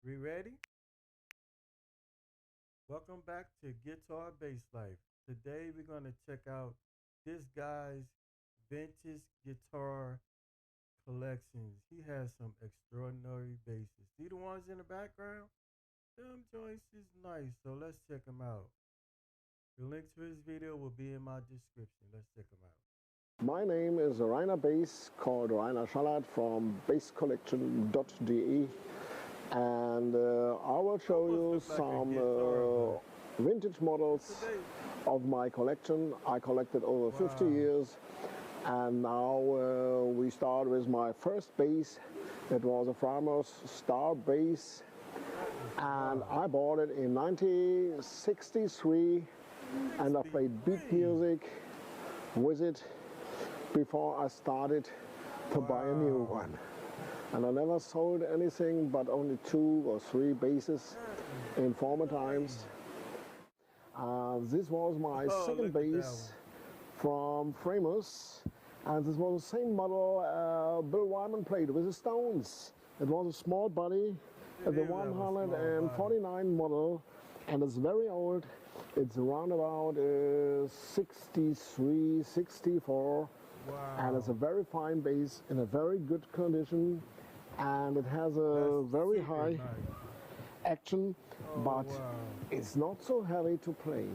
We ready? Welcome back to Guitar Bass Life. Today we're going to check out this guy's vintage guitar collections. He has some extraordinary basses. See the ones in the background? Them joints is nice, so let's check them out. The link to his video will be in my description. Let's check them out. My name is Rainer Bass, called Rainer Schallert from basscollection.de, and I will show you Almost look like a some guitar, vintage models today, of my collection. I collected over 50 wow. years, and now we start with my first bass. It was a Framos Star bass, That is and wow. I bought it in 1963, and I played beat 63. music with it before I started to buy a new Wow. one. And I never sold anything but only 2 or 3 basses That in former is nice. times. This was my Oh, second look at that bass one. from Framus, and this was the same model Bill Wyman played with the Stones. It was a small body, It the is have a small body. 149 model, and it's very old. It's around about 63, 64, and it's a Wow. very fine bass in a very good condition, and it has That's a very super high nice. action, Oh, but wow. it's not so heavy to play.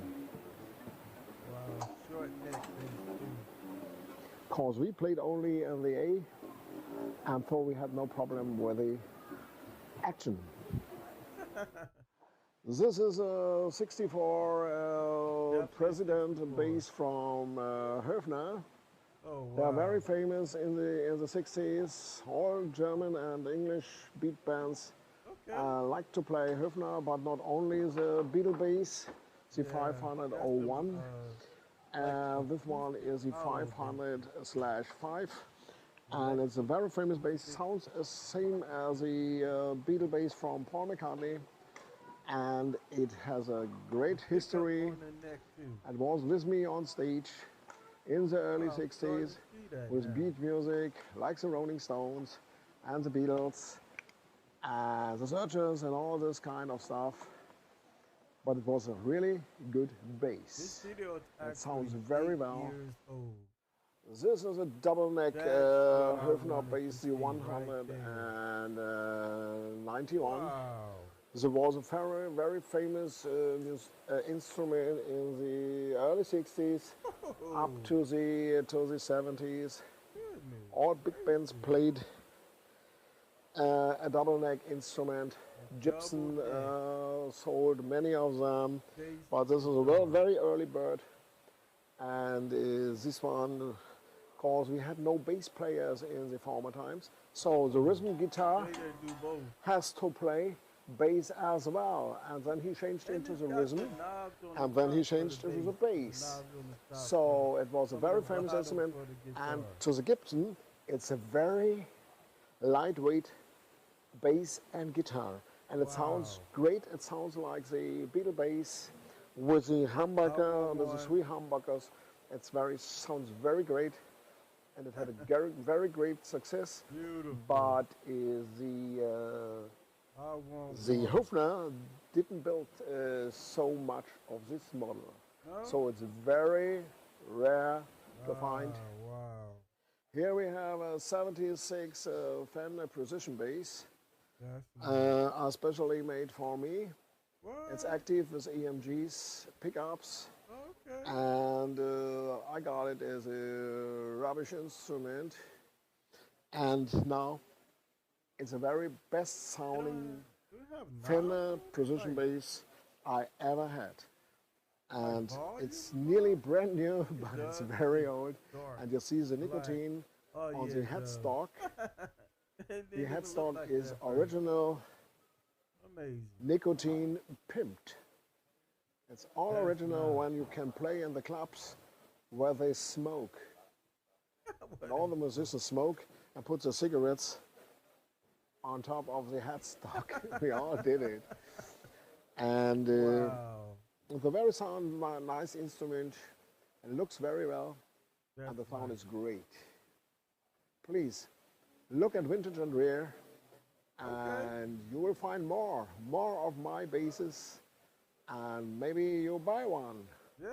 Wow. Short neck bass, too. Cause we played only in the A, and so we had no problem with the action. This is a 64 Definitely President 64. bass from Höfner. Oh, They are very wow. famous in the 60s. All German and English beat bands Okay. like to play Höfner, but not only the Beatle bass, the Yeah. That's the, 501. like, This one is acoustic the hollow bass. 500/5, and it's a Electric very famous bass. acoustic. Sounds the same as the Beatle bass from Paul McCartney, and it has a The great pickup history. on the neck, too. It was with me on stage in the early Oh, I'm starting 60s to see that with now. beat music like the Rolling Stones and the Beatles and the Searchers and all this kind of stuff. But it was a really good This bass. video is It sounds actually very 8 well. years old. This is a double neck That's what I Höfner wanted to bass, the see right there. 191. Wow. This was a very, very famous instrument in the early 60s up Oh, to the 70s. goodness All big bands gracious. played a double neck instrument. A double Gibson neck sold many of them, bass but this is a guitar. very early bird. And this one, because we had no bass players in the former times, so the Oh, rhythm guitar they did do both. has to play bass as well. And then he changed And into it's the got the rhythm, knobs on the and then he top for the changed into the bass, the bass. knobs on the top for So it was a from the very famous bottom instrument. for the And guitar. to the Gibson, it's a very lightweight bass and guitar. And it sounds Wow. great. It sounds like the Beatle bass with the I humbucker, want with the one. 3 humbuckers. It's very sounds very great, and it had a very, very great success. Beautiful. But is I want the one. Hofner didn't build so much of this model, No? so it's very rare to find. Ah, wow. Here we have a 76 Fender Precision bass, That's nice. especially made for me. It's What? active with EMGs, pickups, Okay. and I got it as a rubbish instrument. And now it's a very best It don't sounding have knobs Fender on it? Precision Like, bass I ever had. like And it's volume nearly knobs? brand new, It but it's does. very It's old. dark, And you see the black. nicotine Oh, on yeah, the it does. headstock. It The didn't even look headstock like is that first. original Amazing. nicotine pimped. It's all That's original nice. when you can play in the clubs where they smoke. And What all is the musicians smoke and put the cigarettes on top of the headstock. We all did it. And wow. it's a very sound, nice instrument. It looks very well, That's and the sound nice. is great. Please look at Vintage and Rare, Okay. and you will will find more of my basses, and maybe you'll buy one. Yeah,